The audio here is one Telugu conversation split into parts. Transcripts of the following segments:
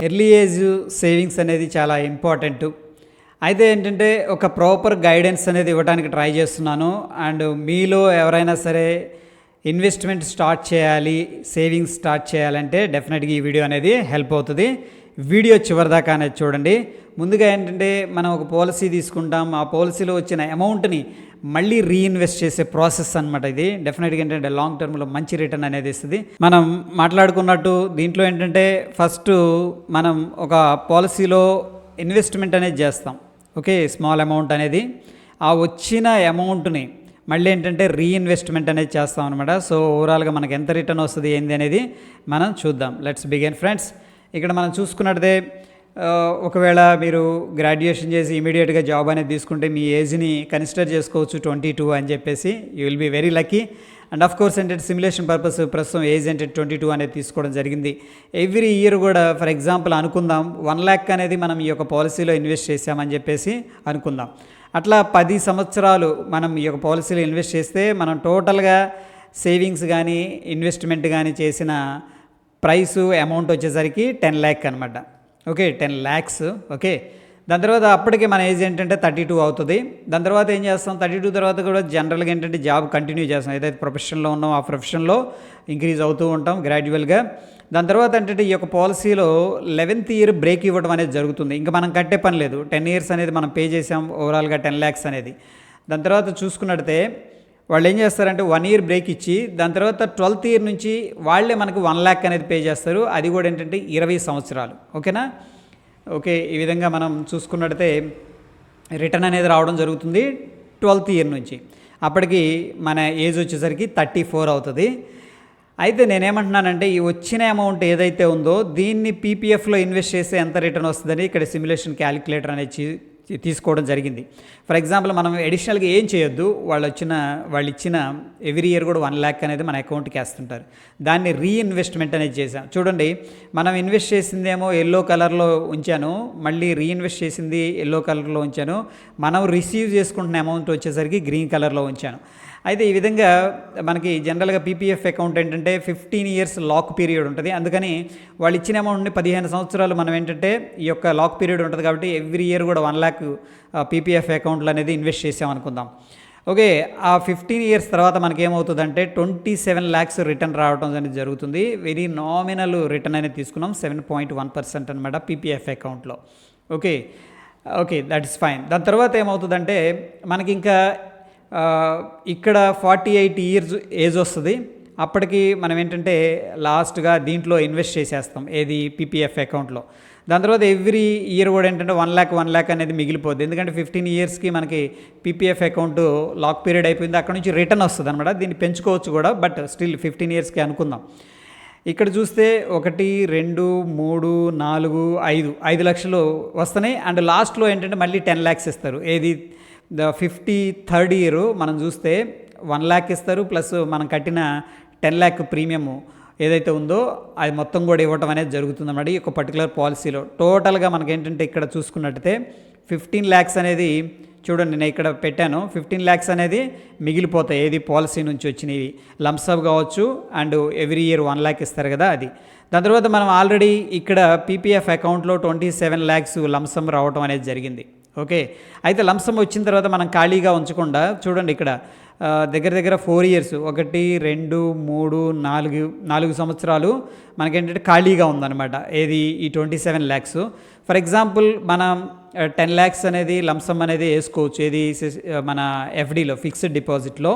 ఎర్లీ ఏజ్ సేవింగ్స్ అనేది చాలా ఇంపార్టెంట్. అయితే ఏంటంటే ఒక ప్రాపర్ గైడెన్స్ అనేది ఇవ్వడానికి ట్రై చేస్తున్నాను. అండ్ మీలో ఎవరైనా సరే ఇన్వెస్ట్మెంట్ స్టార్ట్ చేయాలి, సేవింగ్స్ స్టార్ట్ చేయాలంటే డెఫినెట్గా ఈ వీడియో అనేది హెల్ప్ అవుతుంది. వీడియో చివరిదాకా అనేది చూడండి. ముందుగా ఏంటంటే మనం ఒక పాలసీ తీసుకుంటాం, ఆ పాలసీలో వచ్చిన అమౌంట్ని మళ్ళీ రీఇన్వెస్ట్ చేసే ప్రాసెస్ అనమాట. ఇది డెఫినెట్గా ఏంటంటే లాంగ్ టర్మ్లో మంచి రిటర్న్ అనేది ఇస్తుంది. మనం మాట్లాడుకున్నట్టు దీంట్లో ఏంటంటే ఫస్ట్ మనం ఒక పాలసీలో ఇన్వెస్ట్మెంట్ అనేది చేస్తాం. ఓకే, స్మాల్ అమౌంట్ అనేది, ఆ వచ్చిన అమౌంట్ని మళ్ళీ ఏంటంటే రీఇన్వెస్ట్మెంట్ అనేది చేస్తాం అనమాట. సో ఓవరాల్గా మనకు ఎంత రిటర్న్ వస్తుంది ఏంది అనేది మనం చూద్దాం. Let's begin friends. ఇక్కడ మనం చూసుకున్నట్టే ఒకవేళ మీరు గ్రాడ్యుయేషన్ చేసి ఇమీడియట్గా జాబ్ అనేది తీసుకుంటే మీ ఏజ్ని కన్సిడర్ చేసుకోవచ్చు 22 అని చెప్పేసి. You will be very lucky. And of course ఏంటంటే సిమ్యులేషన్ పర్పస్ ప్రస్తుతం ఏజ్ అంటే 22 అనేది తీసుకోవడం జరిగింది. ఎవ్రీ ఇయర్ కూడా ఫర్ ఎగ్జాంపుల్ అనుకుందాం 1 lakh అనేది మనం ఈ యొక్క పాలసీలో ఇన్వెస్ట్ చేసామని చెప్పేసి అనుకుందాం. అట్లా 10 సంవత్సరాలు మనం ఈ యొక్క పాలసీలో ఇన్వెస్ట్ చేస్తే మనం టోటల్గా సేవింగ్స్ కానీ ఇన్వెస్ట్మెంట్ కానీ చేసిన ప్రైసు అమౌంట్ వచ్చేసరికి 10 lakh అనమాట. Okay, 10 lakhs. ఓకే, దాని తర్వాత అప్పటికే మన ఏజ్ ఏంటంటే 32 అవుతుంది. దాని తర్వాత ఏం చేస్తాం, 32 తర్వాత కూడా జనరల్గా ఏంటంటే జాబ్ కంటిన్యూ చేస్తాం. ఏదైతే ప్రొఫెషన్లో ఉన్నామో ఆ ప్రొఫెషన్లో ఇంక్రీజ్ అవుతూ ఉంటాం గ్రాడ్యువల్గా. దాని తర్వాత ఏంటంటే ఈ యొక్క పాలసీలో 11th ఇయర్ బ్రేక్ ఇవ్వడం అనేది జరుగుతుంది. ఇంకా మనం కట్టే పని లేదు. 10 years అనేది మనం పే చేసాం ఓవరాల్గా 10 lakhs అనేది. దాని తర్వాత చూసుకున్నట్టే వాళ్ళు ఏం చేస్తారంటే 1 year బ్రేక్ ఇచ్చి దాని తర్వాత 12th ఇయర్ నుంచి వాళ్ళే మనకు 1 lakh అనేది పే చేస్తారు. అది కూడా ఏంటంటే 20 సంవత్సరాలు. ఓకేనా? ఓకే, ఈ విధంగా మనం చూసుకున్నట్టయితే రిటర్న్ అనేది రావడం జరుగుతుంది 12th ఇయర్ నుంచి. అప్పటికి మన ఏజ్ వచ్చేసరికి 34 అవుతుంది. అయితే నేనేమంటున్నానంటే ఈ వచ్చిన అమౌంట్ ఏదైతే ఉందో దీన్ని పీపీఎఫ్లో ఇన్వెస్ట్ చేస్తే ఎంత రిటర్న్ వస్తుందని ఇక్కడ సిమ్యులేషన్ క్యాలిక్యులేటర్ అనేది తీసుకోవడం జరిగింది. ఫర్ ఎగ్జాంపుల్ మనం అడిషనల్గా ఏం చేయొద్దు, వాళ్ళు ఇచ్చిన ఎవ్రీ ఇయర్ కూడా 1 lakh అనేది మన అకౌంట్కి వేస్తుంటారు. దాన్ని రీఇన్వెస్ట్మెంట్ అనేది చేసాం. చూడండి, మనం ఇన్వెస్ట్ చేసిందేమో ఎల్లో కలర్లో ఉంచాను, మళ్ళీ రీఇన్వెస్ట్ చేసింది ఎల్లో కలర్లో ఉంచాను, మనం రిసీవ్ చేసుకుంటున్న అమౌంట్ వచ్చేసరికి గ్రీన్ కలర్లో ఉంచాను. అయితే ఈ విధంగా మనకి జనరల్గా పీపీఎఫ్ అకౌంట్ ఏంటంటే 15 years లాక్ పీరియడ్ ఉంటుంది. అందుకని వాళ్ళు ఇచ్చిన అమౌంట్ని 15 సంవత్సరాలు మనం ఏంటంటే ఈ యొక్క లాక్ పీరియడ్ ఉంటుంది కాబట్టి ఎవ్రీ ఇయర్ కూడా 1 lakh పీపీఎఫ్ అకౌంట్లో అనేది ఇన్వెస్ట్ చేసామనుకుందాం. ఓకే, ఆ 15 years తర్వాత మనకేమవుతుందంటే 27 lakhs రిటర్న్ రావడం అనేది జరుగుతుంది. వెరీ నామినల్ రిటర్న్ అనేది తీసుకున్నాం, 7.1% అనమాట పీపీఎఫ్ అకౌంట్లో. Okay okay, that is fine. దాని తర్వాత ఏమవుతుందంటే మనకి ఇంకా ఇక్కడ 48 years ఏజ్ వస్తుంది. అప్పటికి మనం ఏంటంటే లాస్ట్గా దీంట్లో ఇన్వెస్ట్ చేసేస్తాం, ఏది పీపీఎఫ్ అకౌంట్లో. దాని తర్వాత ఎవ్రీ ఇయర్ కూడా ఏంటంటే 1 lakh అనేది మిగిలిపోద్ది. ఎందుకంటే 15 yearsకి మనకి పీపీఎఫ్ అకౌంట్ లాక్ పీరియడ్ అయిపోయింది, అక్కడ నుంచి రిటర్న్ వస్తుంది అనమాట. దీన్ని పెంచుకోవచ్చు కూడా, బట్ స్టిల్ 15 yearsకి అనుకుందాం. ఇక్కడ చూస్తే 1 2 3 4 5 లక్షలు వస్తున్నాయి. అండ్ లాస్ట్లో ఏంటంటే మళ్ళీ 10 lakhs ఇస్తారు. ఏది 53rd year మనం చూస్తే 1 lakh ఇస్తారు, ప్లస్ మనం కట్టిన 10 lakh ప్రీమియము ఏదైతే ఉందో అది మొత్తం కూడా ఇవ్వటం అనేది జరుగుతుంది అన్నమాట ఈ యొక్క పర్టికులర్ పాలసీలో. టోటల్గా మనకి ఏంటంటే ఇక్కడ చూసుకున్నట్టయితే 15 lakhs అనేది చూడండి, నేను ఇక్కడ పెట్టాను. 15 lakhs అనేది మిగిలిపోతాయి, ఏది పాలసీ నుంచి వచ్చినవి, లంసమ్ కావచ్చు అండ్ ఎవ్రీ ఇయర్ 1 lakh ఇస్తారు కదా అది. దాని తర్వాత మనం ఆల్రెడీ ఇక్కడ పీపీఎఫ్ అకౌంట్లో 27 lakhs లంసమ్ రావటం అనేది జరిగింది. ఓకే, అయితే లంసమ్ వచ్చిన తర్వాత మనం ఖాళీగా ఉంచకుండా చూడండి ఇక్కడ దగ్గర దగ్గర 4 years 1 2 3 4 సంవత్సరాలు మనకేంటంటే ఖాళీగా ఉందన్నమాట, ఏది ఈ 27 lakhs. ఫర్ ఎగ్జాంపుల్ మనం 10 lakhs అనేది లంసమ్ అనేది వేసుకోవచ్చు, ఏది మన ఎఫ్డీలో ఫిక్స్డ్ డిపాజిట్లో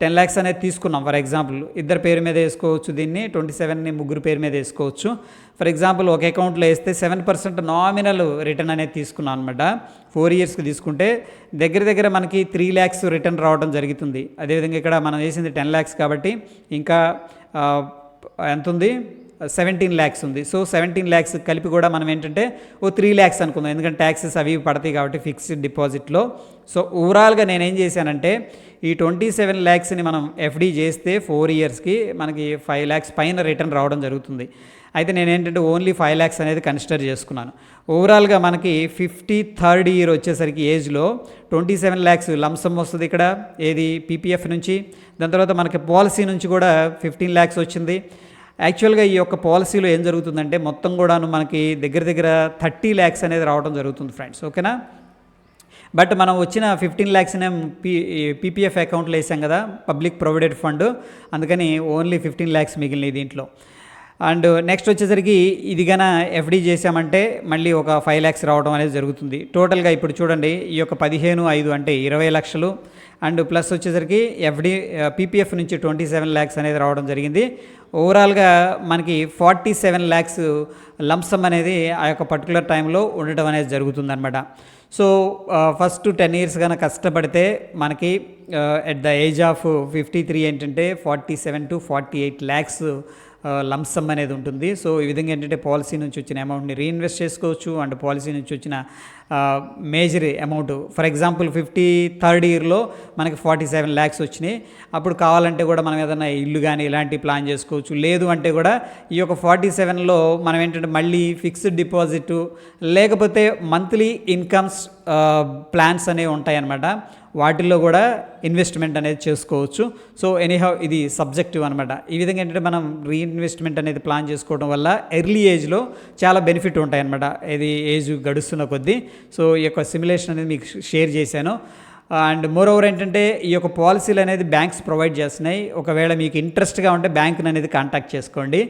10 lakhs అనేది తీసుకున్నాం. ఫర్ ఎగ్జాంపుల్ ఇద్దరు పేరు మీద వేసుకోవచ్చు, దీన్ని 27ని ముగ్గురు పేరు మీద వేసుకోవచ్చు. ఫర్ ఎగ్జాంపుల్ ఒక అకౌంట్లో వేస్తే 7% నామినల్ రిటర్న్ అనేది తీసుకున్నాం అనమాట. 4 yearsకి తీసుకుంటే దగ్గర దగ్గర మనకి 3 lakhs రిటర్న్ రావడం జరుగుతుంది. అదేవిధంగా ఇక్కడ మనం వేసింది 10 lakhs కాబట్టి ఇంకా ఎంత ఉంది, 17 lakhs ఉంది. సో 17 lakhs కలిపి కూడా మనం ఏంటంటే 3 lakhs అనుకుందాం, ఎందుకంటే ట్యాక్సెస్ అవి పడతాయి కాబట్టి ఫిక్స్డ్ డిపాజిట్లో. సో ఓవరాల్గా నేనేం చేశానంటే ఈ 27 lakhsని మనం ఎఫ్డీ చేస్తే 4 yearsకి మనకి 5 lakhs పైన రిటర్న్ రావడం జరుగుతుంది. అయితే నేను ఏంటంటే ఓన్లీ 5 lakhs అనేది కన్సిడర్ చేసుకున్నాను. ఓవరాల్గా మనకి 53rd year వచ్చేసరికి ఏజ్లో 27 lakhs లంసమ్ వస్తుంది ఇక్కడ, ఏది పీపీఎఫ్ నుంచి. దాని తర్వాత మనకి పాలసీ నుంచి కూడా 15 lakhs వచ్చింది. యాక్చువల్గా ఈ యొక్క పాలసీలో ఏం జరుగుతుందంటే మొత్తం కూడాను మనకి దగ్గర దగ్గర 30 lakhs అనేది రావడం జరుగుతుంది ఫ్రెండ్స్, ఓకేనా. బట్ మనం వచ్చిన 15 lakhsనే పీపీఎఫ్ అకౌంట్లో వేసాం కదా, పబ్లిక్ ప్రొవిడెంట్ ఫండ్, అందుకని ఓన్లీ 15 lakhs మిగిలినాయి దీంట్లో. అండ్ నెక్స్ట్ వచ్చేసరికి ఇది గన ఎఫ్డి చేసామంటే మళ్ళీ ఒక 5 lakhs రావడం అనేది జరుగుతుంది. టోటల్గా ఇప్పుడు చూడండి, ఈ యొక్క 15/5 అంటే 20 లక్షలు, అండ్ ప్లస్ వచ్చేసరికి ఎఫ్డి పీపీఎఫ్ నుంచి 27 lakhs అనేది రావడం జరిగింది. ఓవరాల్గా మనకి 47 lakhs లంసమ్ అనేది ఆ యొక్క పర్టికులర్ టైంలో ఉండటం అనేది జరుగుతుందన్నమాట. సో ఫస్ట్ 10 years కన్నా కష్టపడితే మనకి ఎట్ ద ఏజ్ ఆఫ్ 53 ఏంటంటే 47 to 48 lakhs లంసమ్ అనేది ఉంటుంది. సో ఈ విధంగా ఏంటంటే పాలసీ నుంచి వచ్చిన అమౌంట్ని రీఇన్వెస్ట్ చేసుకోవచ్చు, అండ్ పాలసీ నుంచి వచ్చిన major amount, for example 53rd yearలో మనకి 47 lakhs వచ్చినాయి. అప్పుడు కావాలంటే కూడా మనం ఏదైనా ఇల్లు కానీ ఇలాంటి ప్లాన్ చేసుకోవచ్చు. లేదు అంటే కూడా ఈ యొక్క 47లో మనం ఏంటంటే మళ్ళీ ఫిక్స్డ్ డిపాజిట్ లేకపోతే మంత్లీ ఇన్కమ్స్ ప్లాన్స్ అనేవి ఉంటాయన్నమాట, వాటిల్లో కూడా ఇన్వెస్ట్మెంట్ అనేది చేసుకోవచ్చు. సో ఎనీహౌ ఇది సబ్జెక్టివ్ అనమాట. ఈ విధంగా ఏంటంటే మనం రీఇన్వెస్ట్మెంట్ అనేది ప్లాన్ చేసుకోవడం వల్ల ఎర్లీ ఏజ్లో చాలా బెనిఫిట్ ఉంటాయన్నమాట, ఇది ఏజ్ గడుస్తున్న కొద్దీ. సో ఈ యొక్క సిమ్యులేషన్ అనేది మీకు షేర్ చేశాను. అండ్ మోర్ ఓవర్ ఏంటంటే ఈ యొక్క పాలసీలు అనేది బ్యాంక్స్ ప్రొవైడ్ చేస్తున్నాయి. ఒకవేళ మీకు ఇంట్రెస్ట్గా ఉంటే బ్యాంకుని అనేది కాంటాక్ట్ చేసుకోండి.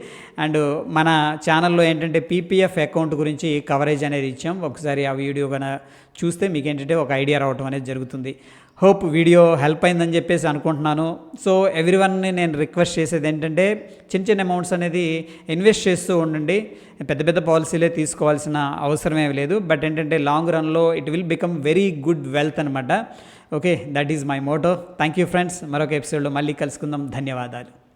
అండ్ మన ఛానల్లో ఏంటంటే పీపీఎఫ్ అకౌంట్ గురించి కవరేజ్ అనేది ఇచ్చాం, ఒకసారి ఆ వీడియో కనుక చూస్తే మీకు ఏంటంటే ఒక ఐడియా రావడం అనేది జరుగుతుంది. హోప్ వీడియో హెల్ప్ అయిందని చెప్పేసి అనుకుంటున్నాను. సో ఎవ్రీవన్ని నేను రిక్వెస్ట్ చేసేది ఏంటంటే చిన్న చిన్న అమౌంట్స్ అనేది ఇన్వెస్ట్ చేస్తూ ఉండండి, పెద్ద పెద్ద పాలసీలే తీసుకోవాల్సిన అవసరమే లేదు. బట్ ఏంటంటే లాంగ్ రన్లో it will become very good wealth అనమాట. Okay, that is my motto. Thank you friends, మరొక ఎపిసోడ్లో మళ్ళీ కలుసుకుందాం. ధన్యవాదాలు.